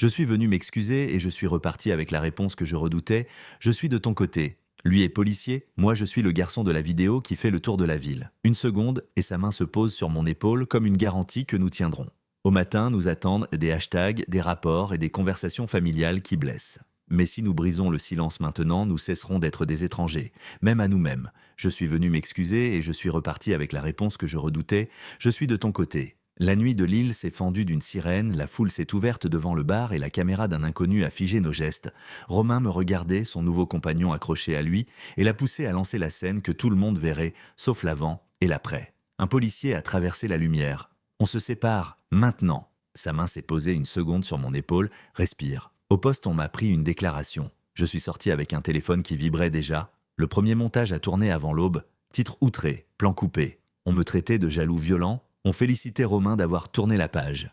Je suis venu m'excuser et je suis reparti avec la réponse que je redoutais. Je suis de ton côté. Lui est policier, moi je suis le garçon de la vidéo qui fait le tour de la ville. Une seconde et sa main se pose sur mon épaule comme une garantie que nous tiendrons. Au matin, nous attendent des hashtags, des rapports et des conversations familiales qui blessent. Mais si nous brisons le silence maintenant, nous cesserons d'être des étrangers, même à nous-mêmes. Je suis venu m'excuser et je suis reparti avec la réponse que je redoutais. Je suis de ton côté. La nuit de Lille s'est fendue d'une sirène, la foule s'est ouverte devant le bar et la caméra d'un inconnu a figé nos gestes. Romain me regardait, son nouveau compagnon accroché à lui, et l'a poussé à lancer la scène que tout le monde verrait, sauf l'avant et l'après. Un policier a traversé la lumière. On se sépare, maintenant. Sa main s'est posée une seconde sur mon épaule, respire. Au poste, on m'a pris une déclaration. Je suis sorti avec un téléphone qui vibrait déjà. Le premier montage a tourné avant l'aube. Titre outré, plan coupé. On me traitait de jaloux violent. On félicitait Romain d'avoir tourné la page.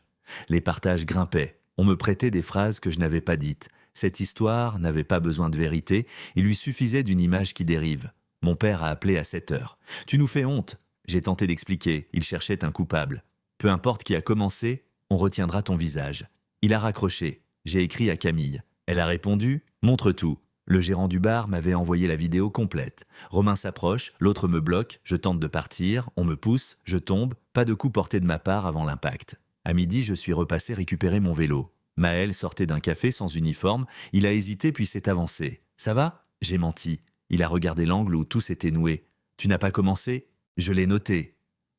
Les partages grimpaient. On me prêtait des phrases que je n'avais pas dites. Cette histoire n'avait pas besoin de vérité. Il lui suffisait d'une image qui dérive. Mon père a appelé à 7 heures. « Tu nous fais honte !» J'ai tenté d'expliquer. Il cherchait un coupable. « Peu importe qui a commencé, on retiendra ton visage. » Il a raccroché. J'ai écrit à Camille. Elle a répondu « Montre tout ». Le gérant du bar m'avait envoyé la vidéo complète. Romain s'approche, l'autre me bloque, je tente de partir, on me pousse, je tombe, pas de coup porté de ma part avant l'impact. À midi, je suis repassé récupérer mon vélo. Maël sortait d'un café sans uniforme, il a hésité puis s'est avancé. « Ça va ?» J'ai menti. Il a regardé l'angle où tout s'était noué. « Tu n'as pas commencé ?» Je l'ai noté.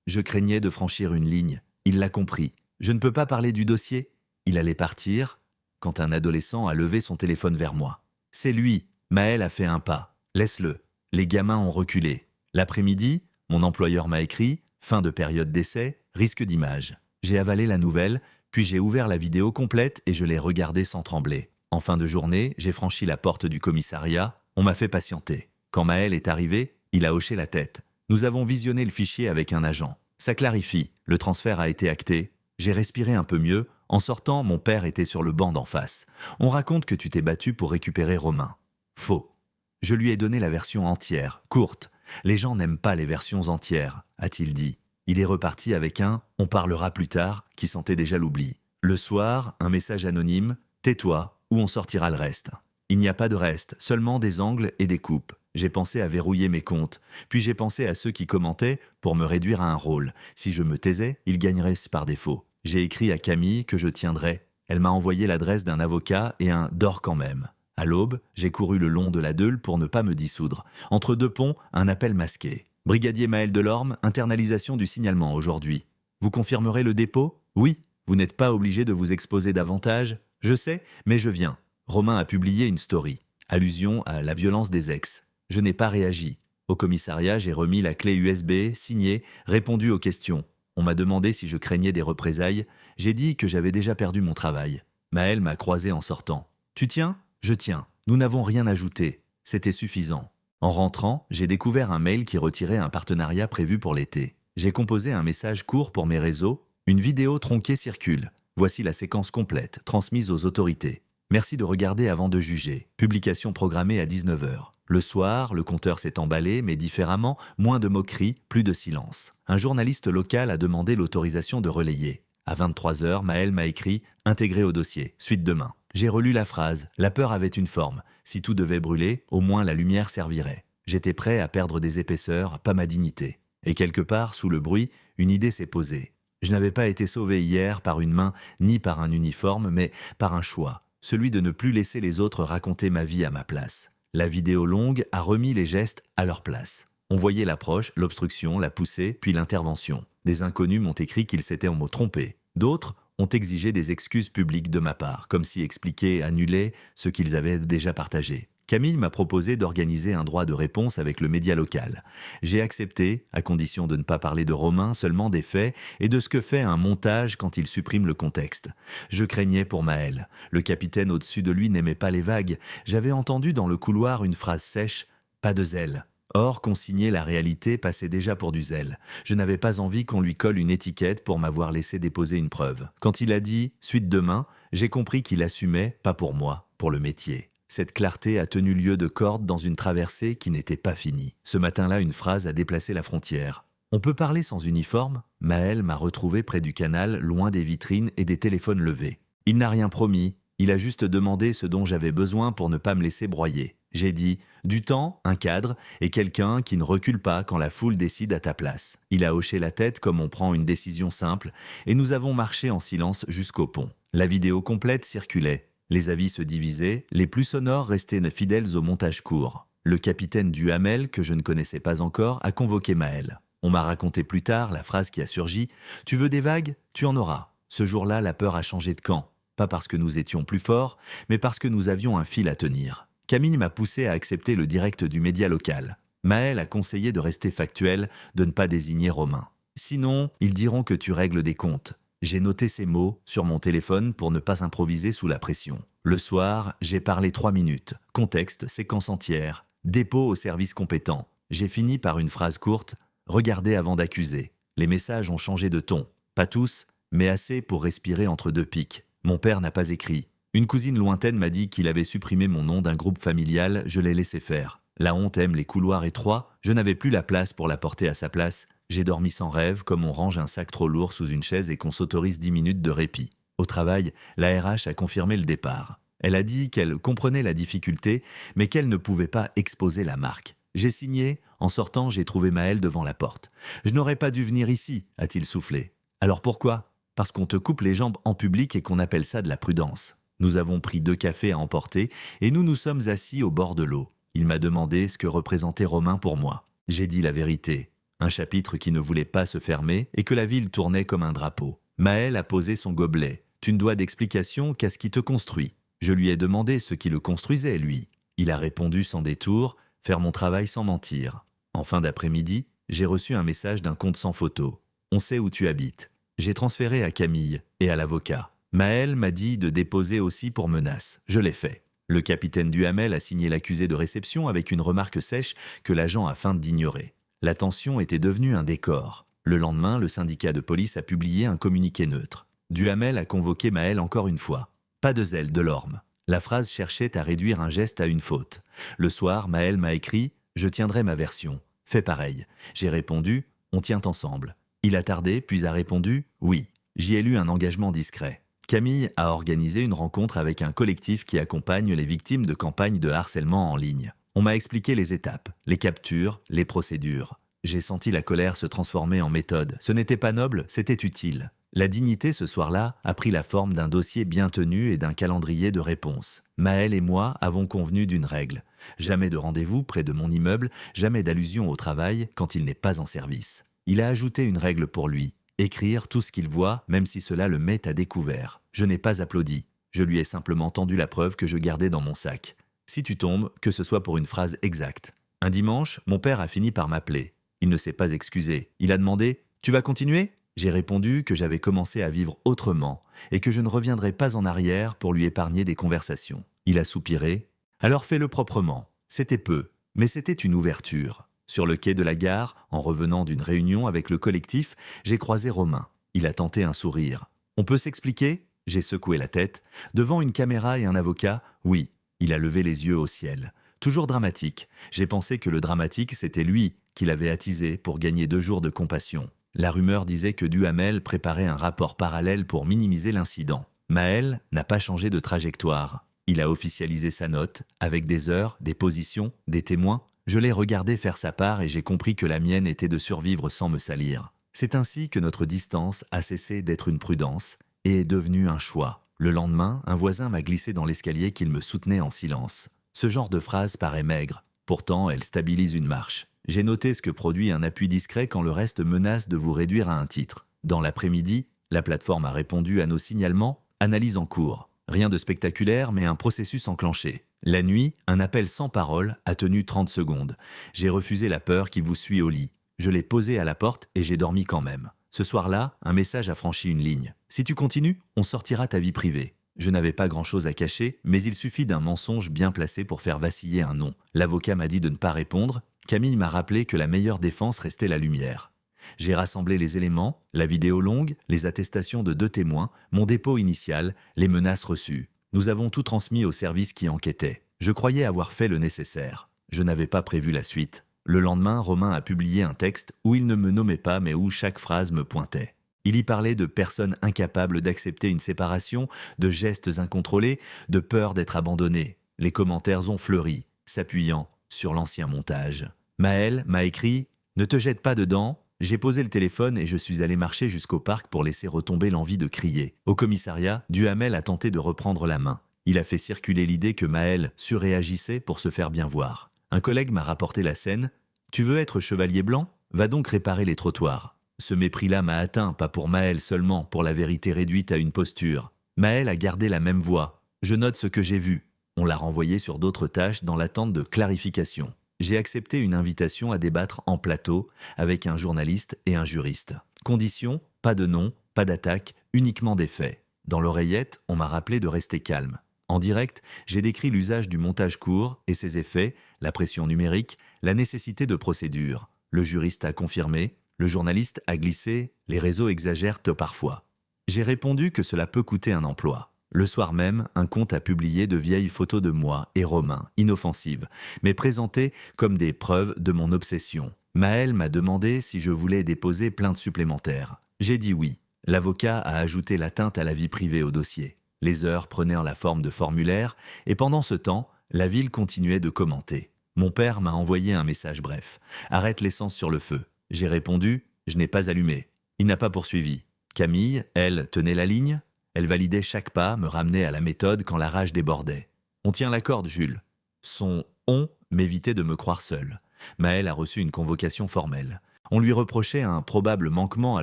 Je craignais de franchir une ligne. Il l'a compris. « Je ne peux pas parler du dossier ?» Il allait partir quand un adolescent a levé son téléphone vers moi. C'est lui. Maël a fait un pas. Laisse-le. Les gamins ont reculé. L'après-midi, mon employeur m'a écrit « Fin de période d'essai, risque d'image ». J'ai avalé la nouvelle, puis j'ai ouvert la vidéo complète et je l'ai regardée sans trembler. En fin de journée, j'ai franchi la porte du commissariat. On m'a fait patienter. Quand Maël est arrivé, il a hoché la tête. Nous avons visionné le fichier avec un agent. Ça clarifie. Le transfert a été acté. J'ai respiré un peu mieux. En sortant, mon père était sur le banc d'en face. On raconte que tu t'es battu pour récupérer Romain. Faux. Je lui ai donné la version entière, courte. Les gens n'aiment pas les versions entières, a-t-il dit. Il est reparti avec un « on parlera plus tard » qui sentait déjà l'oubli. Le soir, un message anonyme « tais-toi ou on sortira le reste ». Il n'y a pas de reste, seulement des angles et des coupes. J'ai pensé à verrouiller mes comptes, puis j'ai pensé à ceux qui commentaient pour me réduire à un rôle. Si je me taisais, ils gagneraient par défaut. J'ai écrit à Camille que je tiendrais. Elle m'a envoyé l'adresse d'un avocat et un « dors quand même ». À l'aube, j'ai couru le long de la Deule pour ne pas me dissoudre. Entre deux ponts, un appel masqué. « Brigadier Maël Delorme, internalisation du signalement aujourd'hui. Vous confirmerez le dépôt ? Oui. Vous n'êtes pas obligé de vous exposer davantage ? Je sais, mais je viens. » Romain a publié une story. Allusion à la violence des ex. Je n'ai pas réagi. Au commissariat, j'ai remis la clé USB, signé, répondu aux questions. On m'a demandé si je craignais des représailles. J'ai dit que j'avais déjà perdu mon travail. Maël m'a croisé en sortant. « Tu tiens ? Je tiens. Nous n'avons rien ajouté. C'était suffisant. » En rentrant, j'ai découvert un mail qui retirait un partenariat prévu pour l'été. J'ai composé un message court pour mes réseaux. Une vidéo tronquée circule. Voici la séquence complète, transmise aux autorités. Merci de regarder avant de juger. Publication programmée à 19 h. Le soir, le compteur s'est emballé, mais différemment, moins de moqueries, plus de silence. Un journaliste local a demandé l'autorisation de relayer. À 23 h, Maël m'a écrit « Intégré au dossier, suite demain ». J'ai relu la phrase « La peur avait une forme. Si tout devait brûler, au moins la lumière servirait. » J'étais prêt à perdre des épaisseurs, pas ma dignité. Et quelque part, sous le bruit, une idée s'est posée. Je n'avais pas été sauvé hier par une main ni par un uniforme, mais par un choix. Celui de ne plus laisser les autres raconter ma vie à ma place. La vidéo longue a remis les gestes à leur place. On voyait l'approche, l'obstruction, la poussée, puis l'intervention. Des inconnus m'ont écrit qu'ils s'étaient en mots trompés. D'autres ont exigé des excuses publiques de ma part, comme si expliquer annulait ce qu'ils avaient déjà partagé. Camille m'a proposé d'organiser un droit de réponse avec le média local. J'ai accepté, à condition de ne pas parler de Romain, seulement des faits et de ce que fait un montage quand il supprime le contexte. Je craignais pour Maël. Le capitaine au-dessus de lui n'aimait pas les vagues. J'avais entendu dans le couloir une phrase sèche « pas de zèle ». Or, consigner la réalité passait déjà pour du zèle. Je n'avais pas envie qu'on lui colle une étiquette pour m'avoir laissé déposer une preuve. Quand il a dit « suite demain », j'ai compris qu'il assumait, pas pour moi, pour le métier. Cette clarté a tenu lieu de corde dans une traversée qui n'était pas finie. Ce matin-là, une phrase a déplacé la frontière. « On peut parler sans uniforme ?» Maël m'a retrouvé près du canal, loin des vitrines et des téléphones levés. Il n'a rien promis, Il a juste demandé ce dont j'avais besoin pour ne pas me laisser broyer. J'ai dit « du temps, un cadre et quelqu'un qui ne recule pas quand la foule décide à ta place ». Il a hoché la tête comme on prend une décision simple et nous avons marché en silence jusqu'au pont. La vidéo complète circulait. Les avis se divisaient, les plus sonores restaient fidèles au montage court. Le capitaine Duhamel, que je ne connaissais pas encore, a convoqué Maël. On m'a raconté plus tard la phrase qui a surgi « Tu veux des vagues? Tu en auras ». Ce jour-là, la peur a changé de camp. Pas parce que nous étions plus forts, mais parce que nous avions un fil à tenir. Camille m'a poussé à accepter le direct du média local. Maël a conseillé de rester factuel, de ne pas désigner Romain. Sinon, ils diront que tu règles des comptes. J'ai noté ces mots sur mon téléphone pour ne pas improviser sous la pression. Le soir, j'ai parlé 3 minutes. Contexte, séquence entière. Dépôt au service compétent. J'ai fini par une phrase courte. Regardez avant d'accuser. Les messages ont changé de ton. Pas tous, mais assez pour respirer entre deux pics. Mon père n'a pas écrit. Une cousine lointaine m'a dit qu'il avait supprimé mon nom d'un groupe familial, je l'ai laissé faire. La honte aime les couloirs étroits, je n'avais plus la place pour la porter à sa place. J'ai dormi sans rêve, comme on range un sac trop lourd sous une chaise et qu'on s'autorise 10 minutes de répit. Au travail, la RH a confirmé le départ. Elle a dit qu'elle comprenait la difficulté, mais qu'elle ne pouvait pas exposer la marque. J'ai signé, en sortant j'ai trouvé Maël devant la porte. « Je n'aurais pas dû venir ici », a-t-il soufflé. « Alors pourquoi ? Parce qu'on te coupe les jambes en public et qu'on appelle ça de la prudence. » Nous avons pris 2 cafés à emporter et nous nous sommes assis au bord de l'eau. Il m'a demandé ce que représentait Romain pour moi. J'ai dit la vérité. Un chapitre qui ne voulait pas se fermer et que la ville tournait comme un drapeau. Maël a posé son gobelet. Tu ne dois d'explication qu'à ce qui te construit. Je lui ai demandé ce qui le construisait, lui. Il a répondu sans détour, faire mon travail sans mentir. En fin d'après-midi, j'ai reçu un message d'un compte sans photo. On sait où tu habites. J'ai transféré à Camille et à l'avocat. Maël m'a dit de déposer aussi pour menace. Je l'ai fait. Le capitaine Duhamel a signé l'accusé de réception avec une remarque sèche que l'agent a feint d'ignorer. La tension était devenue un décor. Le lendemain, le syndicat de police a publié un communiqué neutre. Duhamel a convoqué Maël encore une fois. Pas de zèle, de l'orme. La phrase cherchait à réduire un geste à une faute. Le soir, Maël m'a écrit « Je tiendrai ma version. Fais pareil. » J'ai répondu « On tient ensemble. » Il a tardé, puis a répondu « Oui. » J'y ai lu un engagement discret. Camille a organisé une rencontre avec un collectif qui accompagne les victimes de campagnes de harcèlement en ligne. On m'a expliqué les étapes, les captures, les procédures. J'ai senti la colère se transformer en méthode. Ce n'était pas noble, c'était utile. La dignité ce soir-là a pris la forme d'un dossier bien tenu et d'un calendrier de réponses. Maël et moi avons convenu d'une règle. Jamais de rendez-vous près de mon immeuble, jamais d'allusion au travail quand il n'est pas en service. Il a ajouté une règle pour lui. Écrire tout ce qu'il voit, même si cela le met à découvert. Je n'ai pas applaudi. Je lui ai simplement tendu la preuve que je gardais dans mon sac. Si tu tombes, que ce soit pour une phrase exacte. Un dimanche, mon père a fini par m'appeler. Il ne s'est pas excusé. Il a demandé « Tu vas continuer ?» J'ai répondu que j'avais commencé à vivre autrement et que je ne reviendrais pas en arrière pour lui épargner des conversations. Il a soupiré. « Alors fais-le proprement. » C'était peu, mais c'était une ouverture. Sur le quai de la gare, en revenant d'une réunion avec le collectif, j'ai croisé Romain. Il a tenté un sourire. « On peut s'expliquer ?» J'ai secoué la tête. Devant une caméra et un avocat, oui. Il a levé les yeux au ciel. Toujours dramatique. J'ai pensé que le dramatique, c'était lui qui l'avait attisé pour gagner 2 jours de compassion. La rumeur disait que Duhamel préparait un rapport parallèle pour minimiser l'incident. Maël n'a pas changé de trajectoire. Il a officialisé sa note, avec des heures, des positions, des témoins. Je l'ai regardé faire sa part et j'ai compris que la mienne était de survivre sans me salir. C'est ainsi que notre distance a cessé d'être une prudence et est devenue un choix. Le lendemain, un voisin m'a glissé dans l'escalier qu'il me soutenait en silence. Ce genre de phrase paraît maigre. Pourtant, elle stabilise une marche. J'ai noté ce que produit un appui discret quand le reste menace de vous réduire à un titre. Dans l'après-midi, la plateforme a répondu à nos signalements. Analyse en cours. Rien de spectaculaire, mais un processus enclenché. La nuit, un appel sans parole a tenu 30 secondes. J'ai refusé la peur qui vous suit au lit. Je l'ai posé à la porte et j'ai dormi quand même. Ce soir-là, un message a franchi une ligne. Si tu continues, on sortira ta vie privée. Je n'avais pas grand-chose à cacher, mais il suffit d'un mensonge bien placé pour faire vaciller un nom. L'avocat m'a dit de ne pas répondre. Camille m'a rappelé que la meilleure défense restait la lumière. J'ai rassemblé les éléments, la vidéo longue, les attestations de 2 témoins, mon dépôt initial, les menaces reçues. Nous avons tout transmis au service qui enquêtait. Je croyais avoir fait le nécessaire. Je n'avais pas prévu la suite. Le lendemain, Romain a publié un texte où il ne me nommait pas mais où chaque phrase me pointait. Il y parlait de personnes incapables d'accepter une séparation, de gestes incontrôlés, de peur d'être abandonnés. Les commentaires ont fleuri, s'appuyant sur l'ancien montage. Maël m'a écrit « Ne te jette pas dedans ». J'ai posé le téléphone et je suis allé marcher jusqu'au parc pour laisser retomber l'envie de crier. Au commissariat, Duhamel a tenté de reprendre la main. Il a fait circuler l'idée que Maël surréagissait pour se faire bien voir. Un collègue m'a rapporté la scène. « Tu veux être chevalier blanc ? Va donc réparer les trottoirs. » Ce mépris-là m'a atteint, pas pour Maël seulement, pour la vérité réduite à une posture. Maël a gardé la même voix. « Je note ce que j'ai vu. » On l'a renvoyé sur d'autres tâches dans l'attente de clarification. J'ai accepté une invitation à débattre en plateau avec un journaliste et un juriste. Condition, pas de nom, pas d'attaque, uniquement des faits. Dans l'oreillette, on m'a rappelé de rester calme. En direct, j'ai décrit l'usage du montage court et ses effets, la pression numérique, la nécessité de procédure. Le juriste a confirmé, le journaliste a glissé, les réseaux exagèrent parfois. J'ai répondu que cela peut coûter un emploi. Le soir même, un compte a publié de vieilles photos de moi et Romain, inoffensives, mais présentées comme des preuves de mon obsession. Maël m'a demandé si je voulais déposer plainte supplémentaire. J'ai dit oui. L'avocat a ajouté l'atteinte à la vie privée au dossier. Les heures prenaient la forme de formulaires, et pendant ce temps, la ville continuait de commenter. Mon père m'a envoyé un message bref. « Arrête l'essence sur le feu ». J'ai répondu « Je n'ai pas allumé ». Il n'a pas poursuivi. Camille, elle, tenait la ligne. Elle validait chaque pas, me ramenait à la méthode quand la rage débordait. « On tient la corde, Jules ». Son « on » m'évitait de me croire seul. Maël a reçu une convocation formelle. On lui reprochait un probable manquement à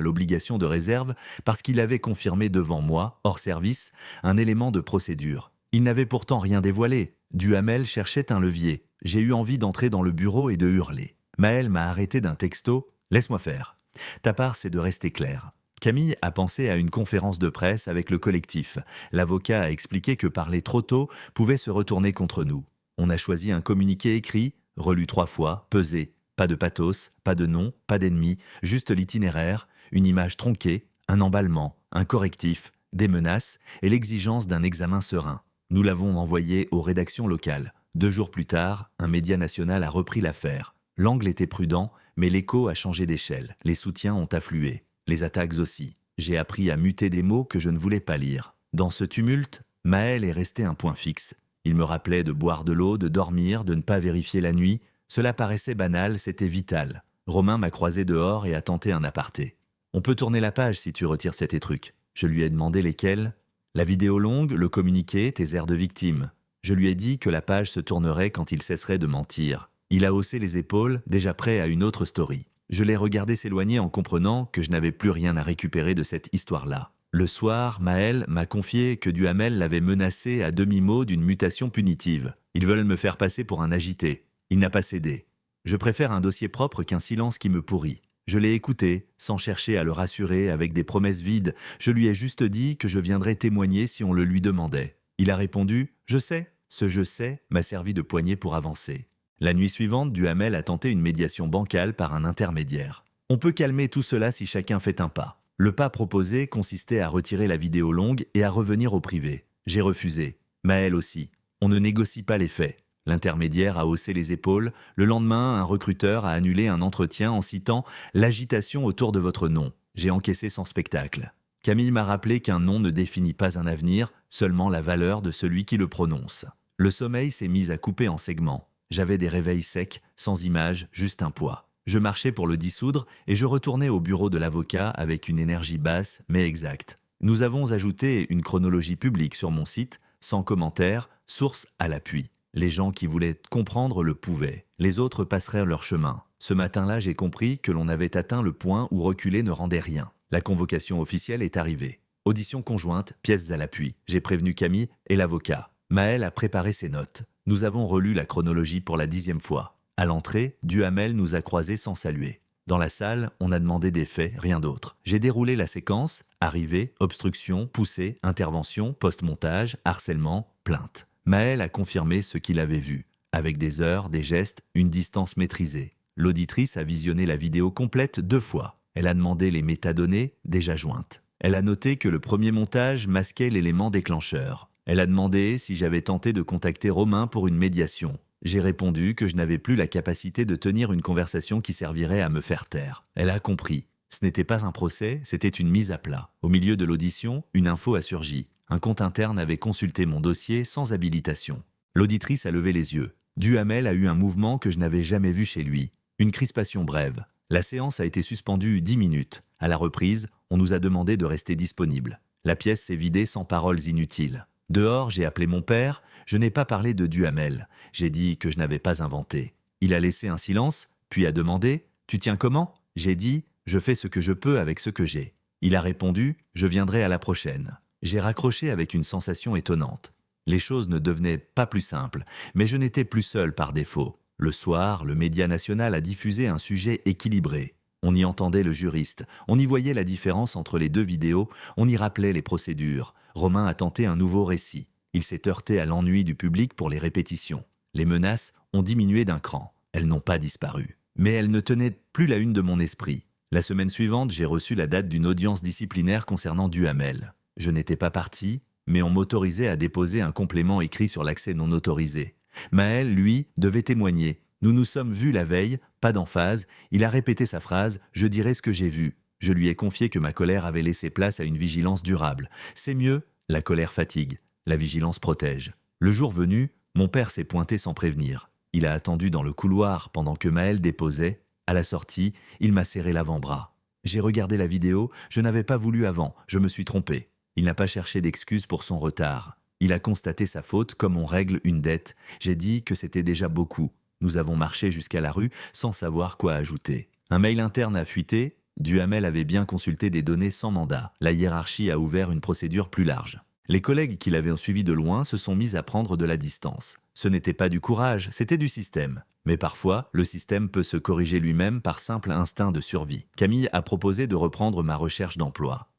l'obligation de réserve parce qu'il avait confirmé devant moi, hors service, un élément de procédure. Il n'avait pourtant rien dévoilé. Duhamel cherchait un levier. J'ai eu envie d'entrer dans le bureau et de hurler. Maël m'a arrêté d'un texto « Laisse-moi faire. Ta part, c'est de rester clair. » Camille a pensé à une conférence de presse avec le collectif. L'avocat a expliqué que parler trop tôt pouvait se retourner contre nous. On a choisi un communiqué écrit, relu 3 fois, pesé. Pas de pathos, pas de nom, pas d'ennemi, juste l'itinéraire, une image tronquée, un emballement, un correctif, des menaces et l'exigence d'un examen serein. Nous l'avons envoyé aux rédactions locales. 2 jours plus tard, un média national a repris l'affaire. L'angle était prudent, mais l'écho a changé d'échelle. Les soutiens ont afflué. Les attaques aussi. J'ai appris à muter des mots que je ne voulais pas lire. Dans ce tumulte, Maël est resté un point fixe. Il me rappelait de boire de l'eau, de dormir, de ne pas vérifier la nuit. Cela paraissait banal, c'était vital. Romain m'a croisé dehors et a tenté un aparté. « On peut tourner la page si tu retires ces trucs. » Je lui ai demandé lesquels. La vidéo longue, le communiqué, tes airs de victime. Je lui ai dit que la page se tournerait quand il cesserait de mentir. Il a haussé les épaules, déjà prêt à une autre story. Je l'ai regardé s'éloigner en comprenant que je n'avais plus rien à récupérer de cette histoire-là. Le soir, Maël m'a confié que Duhamel l'avait menacé à demi-mot d'une mutation punitive. Ils veulent me faire passer pour un agité. Il n'a pas cédé. Je préfère un dossier propre qu'un silence qui me pourrit. Je l'ai écouté, sans chercher à le rassurer avec des promesses vides. Je lui ai juste dit que je viendrais témoigner si on le lui demandait. Il a répondu « Je sais ». Ce « je sais » m'a servi de poignée pour avancer. La nuit suivante, Duhamel a tenté une médiation bancale par un intermédiaire. On peut calmer tout cela si chacun fait un pas. Le pas proposé consistait à retirer la vidéo longue et à revenir au privé. J'ai refusé. Maël aussi. On ne négocie pas les faits. L'intermédiaire a haussé les épaules. Le lendemain, un recruteur a annulé un entretien en citant « l'agitation autour de votre nom ». J'ai encaissé sans spectacle. Camille m'a rappelé qu'un nom ne définit pas un avenir, seulement la valeur de celui qui le prononce. Le sommeil s'est mis à couper en segments. J'avais des réveils secs, sans image, juste un poids. Je marchais pour le dissoudre et je retournais au bureau de l'avocat avec une énergie basse mais exacte. Nous avons ajouté une chronologie publique sur mon site, sans commentaire, source à l'appui. Les gens qui voulaient comprendre le pouvaient. Les autres passeraient leur chemin. Ce matin-là, j'ai compris que l'on avait atteint le point où reculer ne rendait rien. La convocation officielle est arrivée. Audition conjointe, pièces à l'appui. J'ai prévenu Camille et l'avocat. Maël a préparé ses notes. Nous avons relu la chronologie pour la 10e fois. À l'entrée, Duhamel nous a croisés sans saluer. Dans la salle, on a demandé des faits, rien d'autre. J'ai déroulé la séquence, arrivée, obstruction, poussée, intervention, post-montage, harcèlement, plainte. Maël a confirmé ce qu'il avait vu, avec des heures, des gestes, une distance maîtrisée. L'auditrice a visionné la vidéo complète 2 fois. Elle a demandé les métadonnées déjà jointes. Elle a noté que le premier montage masquait l'élément déclencheur. Elle a demandé si j'avais tenté de contacter Romain pour une médiation. J'ai répondu que je n'avais plus la capacité de tenir une conversation qui servirait à me faire taire. Elle a compris. Ce n'était pas un procès, c'était une mise à plat. Au milieu de l'audition, une info a surgi. Un compte interne avait consulté mon dossier sans habilitation. L'auditrice a levé les yeux. Duhamel a eu un mouvement que je n'avais jamais vu chez lui. Une crispation brève. La séance a été suspendue 10 minutes. À la reprise, on nous a demandé de rester disponible. La pièce s'est vidée sans paroles inutiles. Dehors, j'ai appelé mon père. Je n'ai pas parlé de Duhamel. J'ai dit que je n'avais pas inventé. Il a laissé un silence, puis a demandé « Tu tiens comment ?» J'ai dit « Je fais ce que je peux avec ce que j'ai. » Il a répondu « Je viendrai à la prochaine. » J'ai raccroché avec une sensation étonnante. Les choses ne devenaient pas plus simples, mais je n'étais plus seul par défaut. Le soir, le média national a diffusé un sujet équilibré. On y entendait le juriste, on y voyait la différence entre les deux vidéos, on y rappelait les procédures. Romain a tenté un nouveau récit. Il s'est heurté à l'ennui du public pour les répétitions. Les menaces ont diminué d'un cran. Elles n'ont pas disparu. Mais elles ne tenaient plus la une de mon esprit. La semaine suivante, j'ai reçu la date d'une audience disciplinaire concernant Duhamel. Je n'étais pas parti, mais on m'autorisait à déposer un complément écrit sur l'accès non autorisé. Maël, lui, devait témoigner. Nous nous sommes vus la veille, pas d'emphase. Il a répété sa phrase « Je dirai ce que j'ai vu ». Je lui ai confié que ma colère avait laissé place à une vigilance durable. C'est mieux, la colère fatigue, la vigilance protège. Le jour venu, mon père s'est pointé sans prévenir. Il a attendu dans le couloir pendant que Maël déposait. À la sortie, il m'a serré l'avant-bras. J'ai regardé la vidéo, je n'avais pas voulu avant, je me suis trompé. Il n'a pas cherché d'excuses pour son retard. Il a constaté sa faute comme on règle une dette. J'ai dit que c'était déjà beaucoup. Nous avons marché jusqu'à la rue sans savoir quoi ajouter. Un mail interne a fuité. Duhamel avait bien consulté des données sans mandat. La hiérarchie a ouvert une procédure plus large. Les collègues qui l'avaient suivi de loin se sont mis à prendre de la distance. Ce n'était pas du courage, c'était du système. Mais parfois, le système peut se corriger lui-même par simple instinct de survie. Camille a proposé de reprendre ma recherche d'emploi.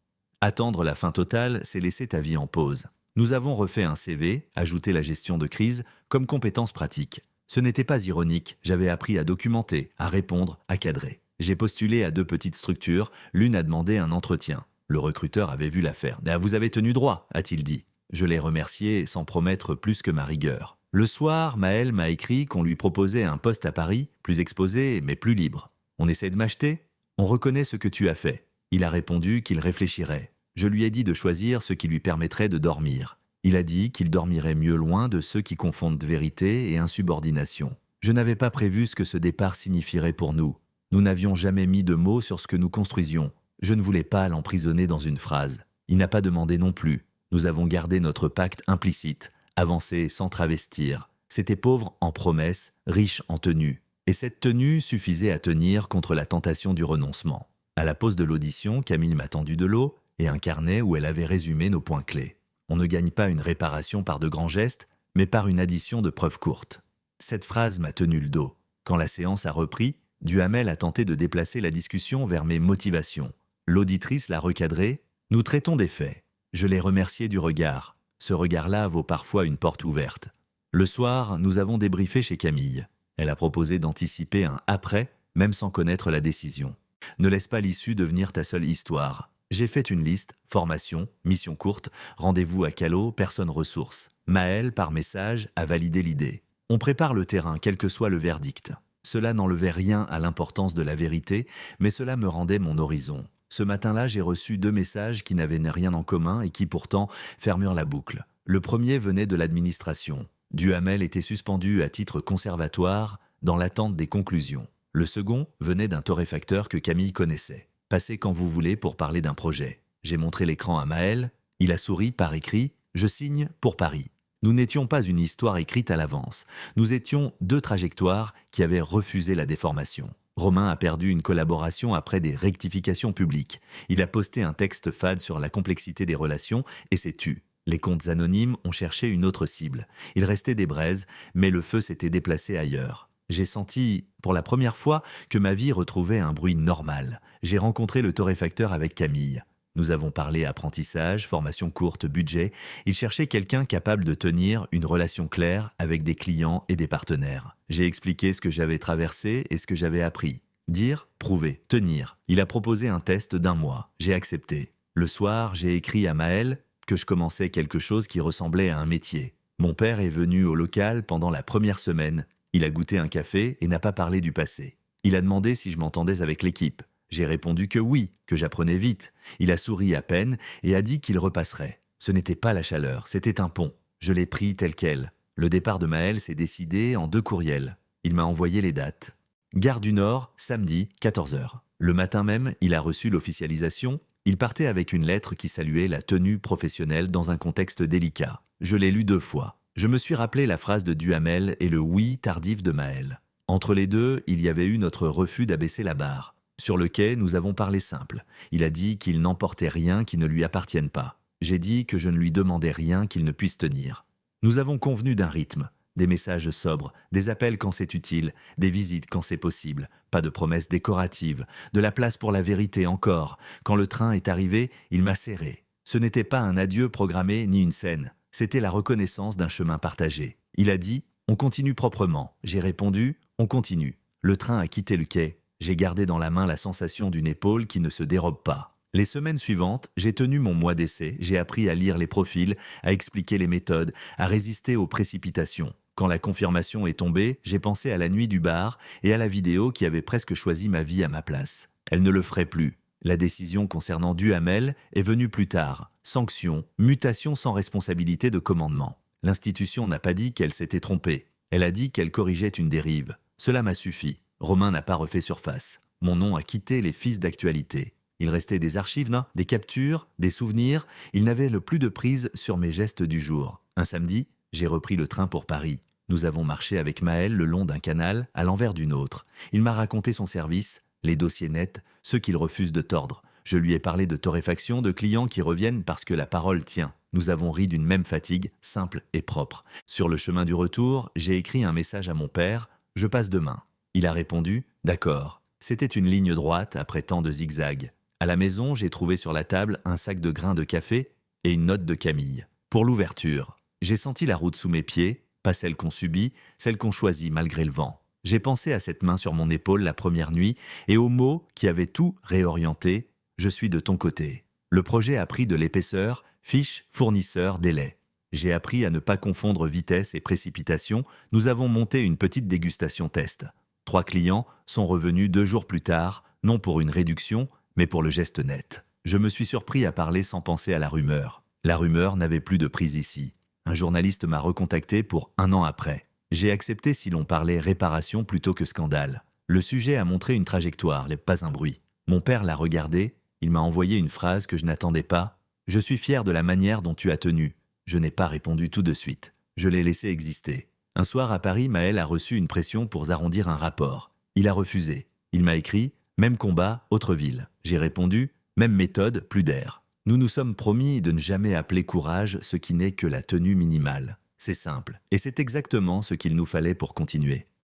Attendre la fin totale, c'est laisser ta vie en pause. Nous avons refait un CV, ajouté la gestion de crise, comme compétence pratique. Ce n'était pas ironique, j'avais appris à documenter, à répondre, à cadrer. J'ai postulé à 2 petites structures, l'une a demandé un entretien. Le recruteur avait vu l'affaire. « Vous avez tenu droit », a-t-il dit. Je l'ai remercié sans promettre plus que ma rigueur. Le soir, Maël m'a écrit qu'on lui proposait un poste à Paris, plus exposé mais plus libre. « On essaie de m'acheter ? On reconnaît ce que tu as fait. » Il a répondu qu'il réfléchirait. Je lui ai dit de choisir ce qui lui permettrait de dormir. Il a dit qu'il dormirait mieux loin de ceux qui confondent vérité et insubordination. Je n'avais pas prévu ce que ce départ signifierait pour nous. Nous n'avions jamais mis de mots sur ce que nous construisions. Je ne voulais pas l'emprisonner dans une phrase. Il n'a pas demandé non plus. Nous avons gardé notre pacte implicite, avancé sans travestir. C'était pauvre en promesses, riche en tenue. Et cette tenue suffisait à tenir contre la tentation du renoncement. À la pause de l'audition, Camille m'a tendu de l'eau et un carnet où elle avait résumé nos points clés. On ne gagne pas une réparation par de grands gestes, mais par une addition de preuves courtes. Cette phrase m'a tenu le dos. Quand la séance a repris, Duhamel a tenté de déplacer la discussion vers mes motivations. L'auditrice l'a recadré. Nous traitons des faits. Je l'ai remercié du regard. Ce regard-là vaut parfois une porte ouverte. Le soir, nous avons débriefé chez Camille. Elle a proposé d'anticiper un « après », même sans connaître la décision. Ne laisse pas l'issue devenir ta seule histoire. J'ai fait une liste, formation, mission courte, rendez-vous à Callot, personne ressource. Maël, par message, a validé l'idée. On prépare le terrain, quel que soit le verdict. Cela n'enlevait rien à l'importance de la vérité, mais cela me rendait mon horizon. Ce matin-là, j'ai reçu 2 messages qui n'avaient rien en commun et qui pourtant fermurent la boucle. Le premier venait de l'administration. Duhamel était suspendu à titre conservatoire dans l'attente des conclusions. Le second venait d'un torréfacteur que Camille connaissait. Passez quand vous voulez pour parler d'un projet. J'ai montré l'écran à Maël. Il a souri par écrit. Je signe pour Paris. Nous n'étions pas une histoire écrite à l'avance. Nous étions 2 trajectoires qui avaient refusé la déformation. Romain a perdu une collaboration après des rectifications publiques. Il a posté un texte fade sur la complexité des relations et s'est tu. Les comptes anonymes ont cherché une autre cible. Il restait des braises, mais le feu s'était déplacé ailleurs. J'ai senti, pour la première fois, que ma vie retrouvait un bruit normal. J'ai rencontré le torréfacteur avec Camille. Nous avons parlé apprentissage, formation courte, budget. Il cherchait quelqu'un capable de tenir une relation claire avec des clients et des partenaires. J'ai expliqué ce que j'avais traversé et ce que j'avais appris. Dire, prouver, tenir. Il a proposé un test d'1 mois. J'ai accepté. Le soir, j'ai écrit à Maël que je commençais quelque chose qui ressemblait à un métier. Mon père est venu au local pendant la première semaine. Il a goûté un café et n'a pas parlé du passé. Il a demandé si je m'entendais avec l'équipe. J'ai répondu que oui, que j'apprenais vite. Il a souri à peine et a dit qu'il repasserait. Ce n'était pas la chaleur, c'était un pont. Je l'ai pris tel quel. Le départ de Maël s'est décidé en 2 courriels. Il m'a envoyé les dates. Gare du Nord, samedi, 14 heures. Le matin même, il a reçu l'officialisation. Il partait avec une lettre qui saluait la tenue professionnelle dans un contexte délicat. Je l'ai lu 2 fois. Je me suis rappelé la phrase de Duhamel et le oui tardif de Maël. Entre les deux, il y avait eu notre refus d'abaisser la barre. Sur le quai, nous avons parlé simple. Il a dit qu'il n'emportait rien qui ne lui appartienne pas. J'ai dit que je ne lui demandais rien qu'il ne puisse tenir. Nous avons convenu d'un rythme. Des messages sobres, des appels quand c'est utile, des visites quand c'est possible, pas de promesses décoratives, de la place pour la vérité encore. Quand le train est arrivé, il m'a serré. Ce n'était pas un adieu programmé ni une scène, c'était la reconnaissance d'un chemin partagé. Il a dit « On continue proprement ». J'ai répondu « On continue ». Le train a quitté le quai. J'ai gardé dans la main la sensation d'une épaule qui ne se dérobe pas. Les semaines suivantes, j'ai tenu mon mois d'essai, j'ai appris à lire les profils, à expliquer les méthodes, à résister aux précipitations. Quand la confirmation est tombée, j'ai pensé à la nuit du bar et à la vidéo qui avait presque choisi ma vie à ma place. Elle ne le ferait plus. La décision concernant Duhamel est venue plus tard. Sanction, mutation sans responsabilité de commandement. L'institution n'a pas dit qu'elle s'était trompée. Elle a dit qu'elle corrigeait une dérive. Cela m'a suffi. Romain n'a pas refait surface. Mon nom a quitté les fils d'actualité. Il restait des archives, non, des captures, des souvenirs. Il n'avait le plus de prise sur mes gestes du jour. Un samedi, j'ai repris le train pour Paris. Nous avons marché avec Maël le long d'un canal, à l'envers d'une autre. Il m'a raconté son service, les dossiers nets, ceux qu'il refuse de tordre. Je lui ai parlé de torréfaction, de clients qui reviennent parce que la parole tient. Nous avons ri d'une même fatigue, simple et propre. Sur le chemin du retour, j'ai écrit un message à mon père. « Je passe demain ». Il a répondu « D'accord ». C'était une ligne droite après tant de zigzags. À la maison, j'ai trouvé sur la table un sac de grains de café et une note de Camille. Pour l'ouverture, j'ai senti la route sous mes pieds, pas celle qu'on subit, celle qu'on choisit malgré le vent. J'ai pensé à cette main sur mon épaule la première nuit et aux mots qui avaient tout réorienté. Je suis de ton côté. Le projet a pris de l'épaisseur, fiche, fournisseur, délai. J'ai appris à ne pas confondre vitesse et précipitation. Nous avons monté une petite dégustation test. 3 clients sont revenus 2 jours plus tard, non pour une réduction, mais pour le geste net. Je me suis surpris à parler sans penser à la rumeur. La rumeur n'avait plus de prise ici. Un journaliste m'a recontacté pour 1 an après. J'ai accepté si l'on parlait réparation plutôt que scandale. Le sujet a montré une trajectoire, pas un bruit. Mon père l'a regardé, il m'a envoyé une phrase que je n'attendais pas. « Je suis fier de la manière dont tu as tenu ». Je n'ai pas répondu tout de suite. Je l'ai laissé exister. Un soir à Paris, Maël a reçu une pression pour arrondir un rapport. Il a refusé. Il m'a écrit « Même combat, autre ville ». J'ai répondu « Même méthode, plus d'air ». Nous nous sommes promis de ne jamais appeler courage ce qui n'est que la tenue minimale. C'est simple, et c'est exactement ce qu'il nous fallait pour continuer.